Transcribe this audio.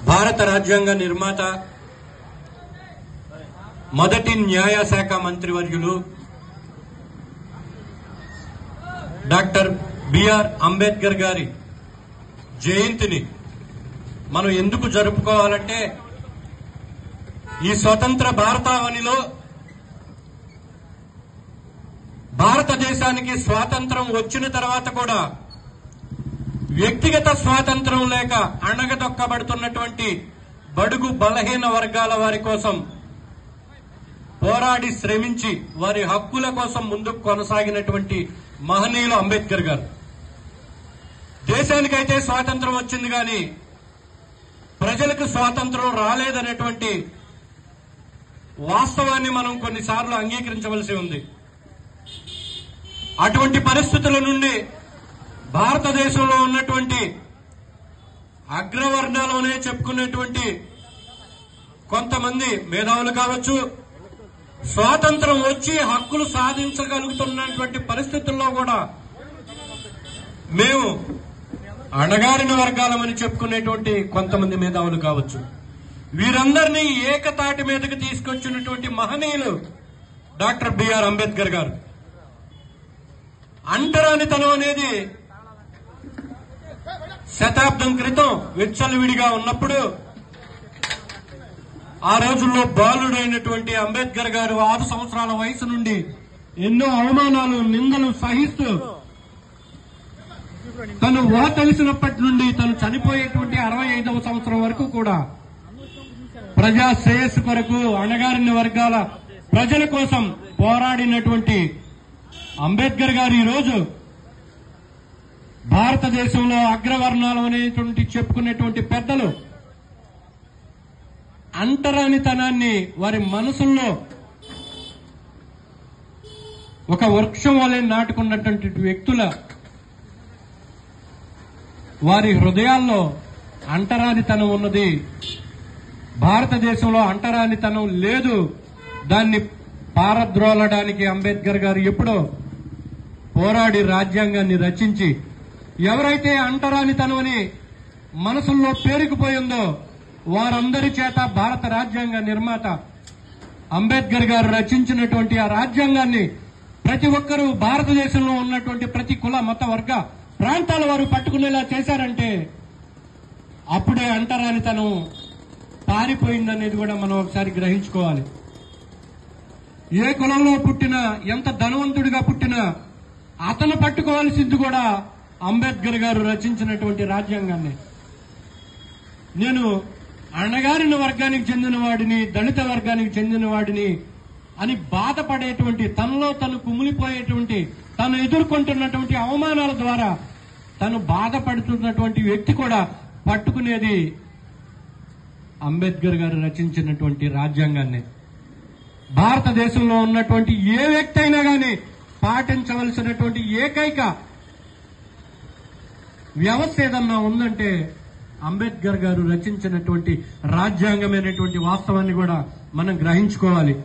భారత రాజ్యాంగ నిర్మాత మొదటి న్యాయశాఖ మంత్రివర్యులు డాక్టర్ బిఆర్ అంబేద్కర్ గారి జయంతిని మనం ఎందుకు జరుపుకోవాలంటే ఈ స్వతంత్ర భారతావనిలో భారతదేశానికి స్వాతంత్రం వచ్చిన తర్వాత కూడా వ్యక్తిగత స్వాతంత్రం లేక అణగదొక్కబడుతున్నటువంటి బడుగు బలహీన వర్గాల వారి కోసం పోరాడి శ్రమించి వారి హక్కుల కోసం ముందుకు కొనసాగినటువంటి మహనీయులు అంబేద్కర్ గారు. దేశానికైతే స్వాతంత్రం వచ్చింది కానీ ప్రజలకు స్వాతంత్రం రాలేదనేటువంటి వాస్తవాన్ని మనం కొన్నిసార్లు అంగీకరించవలసి ఉంది. అటువంటి పరిస్థితుల నుండి భారతదేశంలో ఉన్నటువంటి అగ్రవర్ణాలోనే చెప్పుకునేటువంటి కొంతమంది మేధావులు కావచ్చు, స్వాతంత్రం వచ్చి హక్కులు సాధించగలుగుతున్నటువంటి పరిస్థితుల్లో కూడా మేము అణగారిన వర్గాలమని చెప్పుకునేటువంటి కొంతమంది మేధావులు కావచ్చు, వీరందరినీ ఏకతాటి మీదకి తీసుకొచ్చినటువంటి మహనీయులు డాక్టర్ బిఆర్ అంబేద్కర్ గారు. అంటరానితనం అనేది శతాబ్దం క్రితం విచ్చలవిడిగా ఉన్నప్పుడు ఆ రోజుల్లో బాలుడైనటువంటి అంబేద్కర్ గారు 6 సంవత్సరాల వయసు నుండి ఎన్నో అవమానాలు నిందలు సహిస్తూ తను తెలిసినప్పటి నుండి తను చనిపోయేటువంటి 65వ సంవత్సరం వరకు కూడా ప్రజా శ్రేయస్సు కొరకు అణగారిన వర్గాల ప్రజల కోసం పోరాడినటువంటి అంబేద్కర్ గారు ఈరోజు భారతదేశంలో అగ్రవర్ణాలు అనేటువంటి చెప్పుకునేటువంటి పెద్దలు అంటరానితనాన్ని వారి మనసుల్లో ఒక వృక్షం వలె నాటుకున్నటువంటి వ్యక్తుల వారి హృదయాల్లో అంటరానితనం ఉన్నది. భారతదేశంలో అంటరానితనం లేదు. దాన్ని పారద్రోలడానికి అంబేద్కర్ గారు ఎప్పుడో పోరాడి రాజ్యాంగాన్ని రచించి ఎవరైతే అంటరానితనం అని మనసుల్లో పేరుకుపోయిందో వారందరి చేత భారత రాజ్యాంగ నిర్మాత అంబేద్కర్ గారు రచించినటువంటి ఆ రాజ్యాంగాన్ని ప్రతి ఒక్కరూ భారతదేశంలో ఉన్నటువంటి ప్రతి కుల మత వర్గ ప్రాంతాల వారు పట్టుకునేలా చేశారంటే అప్పుడే అంటరానితనం పారిపోయిందనేది కూడా మనం ఒకసారి గ్రహించుకోవాలి. ఏ కులంలో పుట్టినా, ఎంత ధనవంతుడిగా పుట్టినా అతను పట్టుకోవాల్సింది కూడా అంబేద్కర్ గారు రచించినటువంటి రాజ్యాంగాన్ని. నేను అణగారిన వర్గానికి చెందిన వాడిని, దళిత వర్గానికి చెందిన వాడిని అని బాధపడేటువంటి, తనలో తను కుమిలిపోయేటువంటి, తను ఎదుర్కొంటున్నటువంటి అవమానాల ద్వారా తను బాధపడుతున్నటువంటి వ్యక్తి కూడా పట్టుకునేది అంబేద్కర్ గారు రచించినటువంటి రాజ్యాంగాన్ని. భారతదేశంలో ఉన్నటువంటి ఏ వ్యక్తి అయినా కానీ పాటించవలసినటువంటి ఏకైక వ్యవస్థ ఏదన్నా ఉందంటే అంబేద్కర్ గారు రచించినటువంటి రాజ్యాంగమైనటువంటి వాస్తవాన్ని కూడా మనం గ్రహించుకోవాలి.